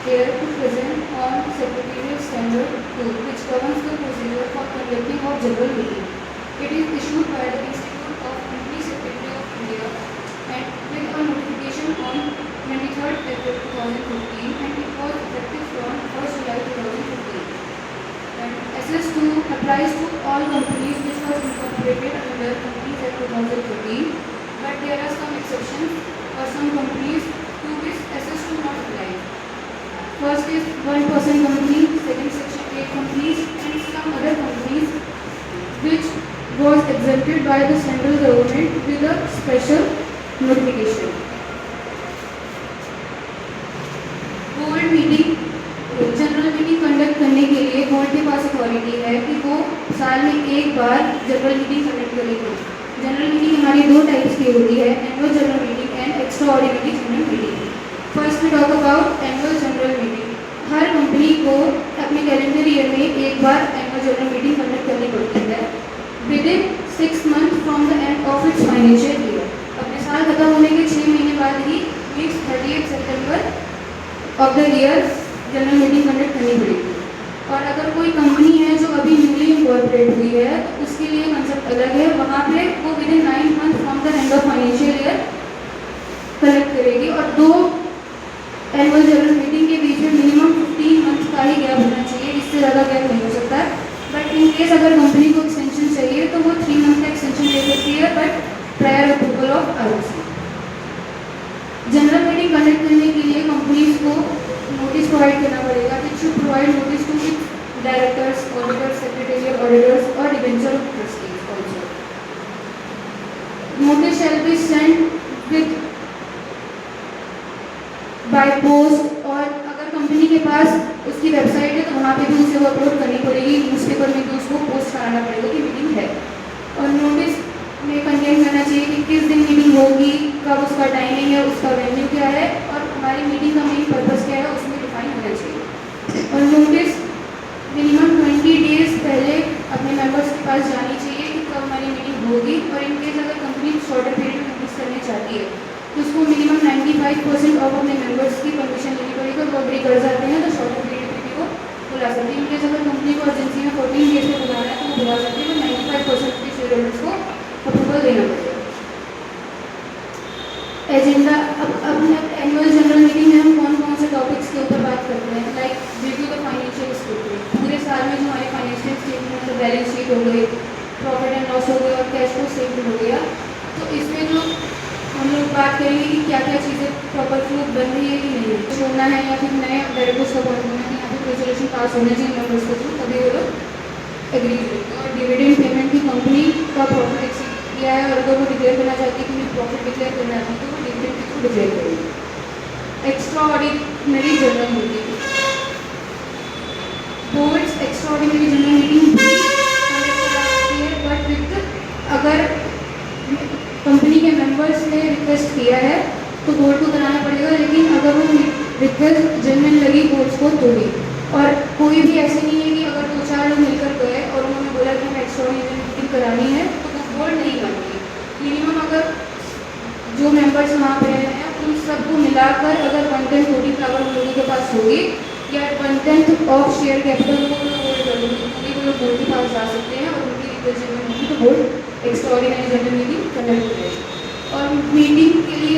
here to present on Secretariat Standard 2, which governs the procedure for conducting of general meeting. It is issued by the Institute of Company Secretary of India and with a notification on 23rd April 2015, and it was effective from 1st July 2015. And SS2 applies to all companies which was incorporated under Companies Act 2013, but there are some exceptions for some companies to which SS2 not apply. First is 1% company, second section 8 companies, and some other companies which was exempted by the central government with a special notification. Board meeting, general meeting conduct करने के लिए board के पास authority है कि वो साल में एक बार जनरल मीटिंग कंडक्ट करेगी। जनरल मीटिंग हमारी दो टाइप्स की होती है, annual general meeting and extraordinary general meeting. First we talk about annual general meeting. हर कंपनी को अपने कैलेंडर ईयर में एक बार एनुअल जनरल मीटिंग कंडक्ट करनी पड़ती है within 6 month from the end of its financial year. अपने साल खत्म होने के 6 महीने बाद ही means 30 September of the year general meeting conduct करनी पड़ेगी। और अगर कोई कंपनी है जो अभी न्यूली इनकॉर्पोरेट हुई है तो उसके लिए कंसेप्ट अलग है, वहाँ पे वो with in 9 month from the end of financial year collect करेगी। और दो एनुअल जनरल मीटिंग के बीच में मिनिमम 15 मंथ का ही गैप होना चाहिए, इससे ज़्यादा गैप नहीं हो सकता है। बट इन केस अगर कंपनी को एक्सटेंशन चाहिए तो वो 3 मंथ का एक्सटेंशन ले सकती है, but prior approval of ROC. General meeting conduct करने के लिए कंपनीज को नोटिस प्रोवाइड करना पड़ेगा, which should provide notice to directors, auditors, secretarial auditors और debenture of trustees also. Notice shall be send with by post, और अगर company के पास उसकी वेबसाइट है तो वहाँ पे भी उसे वो अपलोड करनी पड़ेगी, न्यूज़पेपर में भी उसको पोस्ट कराना पड़ेगा कि मीटिंग है। और नोटिस में कंटेंट करना चाहिए कि किस दिन मीटिंग होगी, कब उसका टाइमिंग है, उसका वेन्यू क्या है और हमारी मीटिंग का मेन पर्पस क्या है, उसमें डिफाइन होना चाहिए। और नोटिस मिनिमम 20 डेज पहले अपने मेंबर्स के पास जानी चाहिए कि कब हमारी मीटिंग होगी। और इनकेस अगर कंपनी शॉर्टर पीरियड में नोटिस करनी चाहती है तो उसको मिनिमम 95% ऑफ अपने मेंबर्स की परमिशन लेनी पड़ेगी। वो अग्री कर जाते हैं तो शॉर्टर पीरियड में भी वो बुला सकते हैं। इनकेस अगर कंपनी को अर्जेंसी में 14 डेज में बुलाना है तो वो बुला सकते हैं, तो 95% के शेयर होल्डर्स को अप्रूवल देना पड़ेगा। एजेंडा, अब अपने एनुअल जनरल मीटिंग में हम कौन कौन से टॉपिक्स के ऊपर बात करते हैं, like review the financial statement. पूरे साल में जो हमारे फाइनेंशियल स्टेटमेंट मतलब बैलेंस शीट हो गई, प्रॉफिट एंड लॉस हो गया और कैश फ्लो स्टेटमेंट हो गया, तो इसमें जो हम लोग बात करेंगे कि क्या क्या चीज़ें प्रॉपर प्रूफ बन रही है कि नहीं छोड़ना है, या फिर नए डायरेक्टर्स को अपॉइंट करना है, यहाँ पर रेजोल्यूशन पास होना चाहिए मेंबर्स के थ्रू, तभी वो लोग एग्री करेंगे। और डिविडेंड पेमेंट की कंपनी का प्रॉफिट एक्सीड किया है और अगर वो डिक्लेयर करना चाहती है कि मैं प्रॉफिट डिक्लेयर करना है तो वो डिविडेंड के थ्रू डिक्लेयर करेंगे। Extra ordinary general meeting, boards extra ordinary general meeting है, बट विद अगर कंपनी के मेंबर्स ने रिक्वेस्ट किया है तो बोर्ड को कराना पड़ेगा, लेकिन अगर वो रिक्वेस्ट जेन्युइन लगी बोर्ड्स को तो भी। और कोई भी ऐसे नहीं है कि अगर 2-4 लोग मिलकर गए और उन्होंने बोला कि हमें एक्स्ट्रा ऑर्डिनरी मीटिंग करानी है तो वो बोर्ड नहीं मानेगी। मिनिमम अगर जो मेंबर्स वहाँ पे हैं उन सबको मिलाकर अगर 1/10 वोटिंग पावर उन लोगों के पास होगी या 1/10 ऑफ शेयर कैपिटल को होल्ड कर लोग बोर्ड के पास जा सकते हैं और उनकी रिक्वेस्ट जेन्युइन होगी तो board extra ordinary general meeting conduct करेगी। और मीटिंग के लिए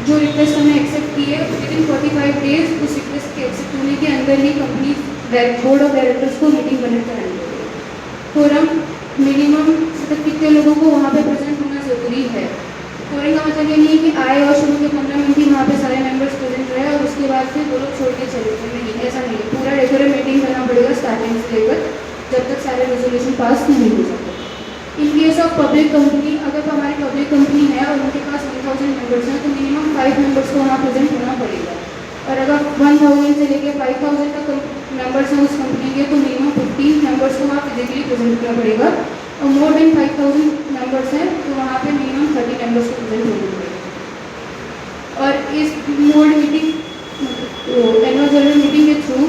जो रिक्वेस्ट हमने एक्सेप्ट की है विद इन 45 डेज उस रिक्वेस्ट के एक्सेप्ट होने के अंदर ही कंपनी बोर्ड ऑफ डायरेक्टर्स को मीटिंग कंडक्ट करानी पड़ेगी। फोरम मिनिमम मतलब कितने लोगों को वहाँ पे प्रेजेंट होना ज़रूरी है। फोरम का मतलब ये नहीं है कि आए और शुरू के 15 मिनट ही वहाँ पे सारे मेंबर्स प्रेजेंट रहे और उसके बाद फिर वो लोग छोड़ के चले गए, नहीं ऐसा नहीं है। पूरा रेगुलर मीटिंग करना पड़ेगा स्टार्टिंग से लेकर जब तक सारे रेजोल्यूशन पास नहीं हो सकते। In case of public company, अगर हमारी पब्लिक कंपनी है और उनके पास 1000 मेंबर्स हैं तो मिनिमम 5 मेंबर्स को वहाँ प्रेजेंट होना पड़ेगा। और अगर 1000 से लेकर 5000 तक मेंबर्स हैं उस कंपनी के तो मिनिमम 15 मेंबर्स को वहाँ फिजिकली प्रेजेंट करना पड़ेगा। और मोर देन 5000 मेंबर्स हैं तो वहाँ पे मिनिमम 30 मेंबर्स को प्रेजेंट होना पड़ेगा। और इस board meeting annual general meeting के थ्रू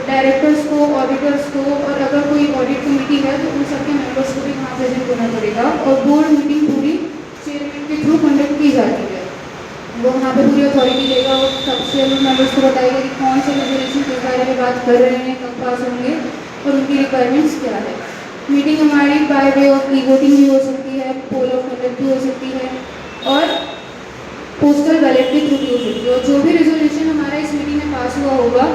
डायरेक्टर्स को, ऑडिटर्स को, और अगर कोई ऑडिट कमेटी है तो उन सबके मेंबर्स को भी वहाँ प्रेजेंट होना पड़ेगा। और बोर्ड मीटिंग पूरी चेयरमैन के थ्रू कंडक्ट की जाती है। वो वहाँ पे पूरी अथॉरिटी देगा, वो सब शेयर मेंबर्स को बताएगा कि कौन से रेजोल्यूशन किस बारे में बात कर रहे हैं, कब पास होंगे और उनकी रिक्वायरमेंट्स क्या है। मीटिंग हमारी by way of e voting भी हो सकती है, पोल ऑफ कंडक्ट भी हो सकती है और पोस्टल बैलेट के थ्रू भी हो सकती है। और जो भी रेजोल्यूशन हमारा इस मीटिंग में पास हुआ होगा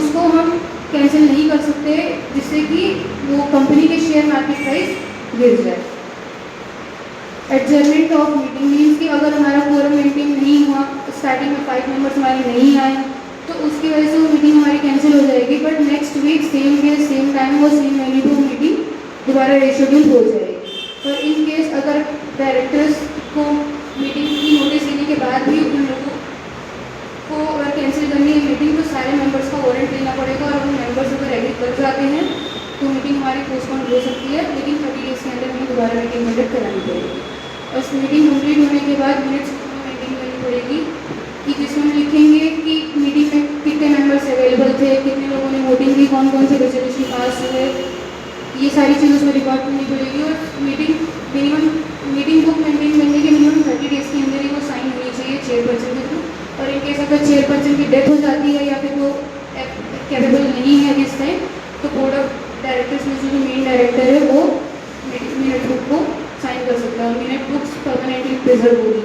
उसको हम कैंसिल नहीं कर सकते, जिससे कि वो कंपनी के शेयर मार्केट प्राइस गिर जाए। एडजर्नमेंट ऑफ मीटिंग मीन्स कि अगर हमारा कोरम मेंटेन नहीं हुआ, स्टार्टिंग में 5 मेंबर्स हमारे नहीं आए, तो उसकी वजह से वो मीटिंग हमारी कैंसिल हो जाएगी, but next week same day same time और सेम वेन्यू पे वो मीटिंग दोबारा रेशेड्यूल हो जाएगी। और इन केस अगर डायरेक्टर्स को मीटिंग की नोटिस देने के बाद भी उन लोगों को अगर कैंसिल करनी है मीटिंग, तो सारे मेंबर्स का वारंट लेना पड़ेगा और उन मेंबर्स अगर एग्री कर जाते हैं तो मीटिंग हमारी पोस्टपोन हो सकती है, लेकिन 30 डेज के अंदर हमें दोबारा मीटिंग कंडक्ट करानी पड़ेगी। और इस मीटिंग कंप्लीट होने के बाद मिनट्स मेंटेन करनी पड़ेगी कि जिसमें हम लिखेंगे कि मीटिंग में कितने मेंबर्स अवेलेबल थे, कितने लोगों ने वोटिंग की, कौन कौन से रेजोल्यूशन पास हुए, ये सारी चीज़ उसमें रिकॉर्ड करनी पड़ेगी। और मीटिंग बुक मेंटेन करने के मिनिमम 30 डेज के अंदर ही वो साइन होनी चाहिए चेयरपर्सन के थ्रू। और इनकेस अगर चेयरपर्सन की डेथ हो जाती है या फिर वो कैपेबल नहीं है दिस टाइम, तो बोर्ड ऑफ डायरेक्टर्स में जो मेन डायरेक्टर है वो मिनट बुक को साइन कर सकता है। मिनट बुक्स परमानेंटली प्रिजर्व होगी।